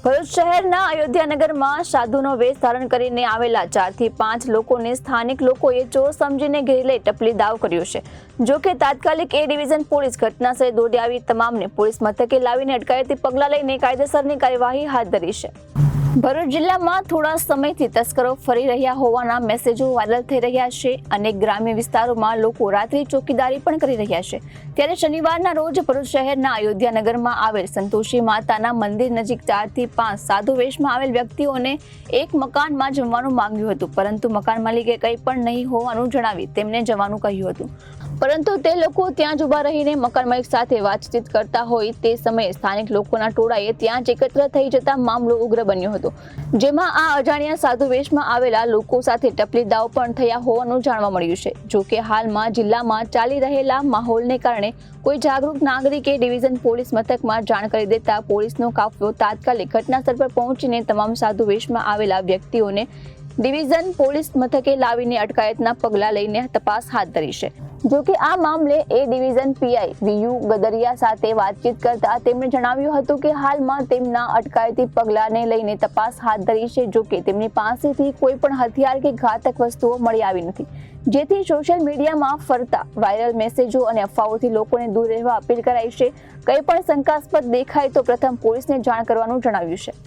ભરૂચ શહેરના અયોધ્યાનગરમાં સાધુનો વેશ ધારણ કરીને આવેલા 4 થી 5 લોકોને સ્થાનિક લોકોએ ચોર સમજીને ઘેરી લઈ ટપલી દાવ કર્યો છે। જો કે તાત્કાલિક એ ડિવિઝન પોલીસ ઘટનાસ્થળે દોડી આવી તમામને પોલીસ મથકે લાવીને અટકાયતી પગલાં લઈને કાયદેસરની કાર્યવાહી હાથ ધરી છે। ભરૂચ જિલ્લામાં થોડા સમયથી તસ્કરો ફરી રહ્યા હોવાના મેસેજો વાયરલ થઈ રહ્યા છે। અનેક ગ્રામ્ય વિસ્તારોમાં લોકો રાત્રિ ચોકીદારી પણ કરી રહ્યા છે। ત્યારે શનિવારના રોજ ભરૂચ શહેરના અયોધ્યાનગરમાં આવેલ સંતોષી માતાના મંદિર નજીક 4 થી 5 સાધુ વેશમાં આવેલ વ્યક્તિઓને એક મકાનમાં જમવાનું માંગ્યું હતું, પરંતુ મકાન માલિકે કંઈ પણ નહીં હોવાનું જણાવી તેમને જવાનું કહ્યું હતું, પરંતુ તે લોકો ત્યાં જ ઉભા રહીને મકાન માલિક સાથે વાતચીત કરતા હોય તે સમયે સ્થાનિક લોકોના ટોળાએ ત્યાં જ એકત્ર થઈ જતા મામલો ઉગ્ર બન્યો હતો, જેમાં આ અજાણ્યા સાધુ વેશમાં આવેલા લોકો સાથે ટપલી દાવ પણ થયા હોવાનું જાણવા મળ્યું છે। જો કે હાલમાં જિલ્લામાં ચાલી રહેલા માહોલને કારણે કોઈ જાગૃત નાગરિકે ડિવિઝન પોલીસ મથકમાં જાણ કરી દેતા પોલીસનો કાફલો તાત્કાલિક ઘટનાસ્થળ પર પહોંચીને તમામ સાધુ વેશમાં આવેલા વ્યક્તિઓને ડિવિઝન પોલીસ મથકે લાવીને અટકાયતના પગલાં લઈને તપાસ હાથ ધરી છે। જો કે આ મામલે એ ડિવિઝન પીઆઈ વીયુ ગદરિયા સાથે વાતચીત કરતા તેમણે જણાવ્યું હતું કે હાલમાં તેમના અટકાયતી પગલાંને લઈને તપાસ હાથ ધરી છે। જો કે તેમની પાસેથી કોઈ પણ હથિયાર કે ઘાતક વસ્તુઓ મળી આવી નથી, જેથી સોશિયલ મીડિયામાં ફરતા વાયરલ મેસેજો અને અફવાઓથી લોકોને દૂર રહેવા અપીલ કરાઈ છે। કંઈ પણ શંકાસ્પદ દેખાય તો પ્રથમ પોલીસને જાણ કરવાનું જણાવ્યું છે।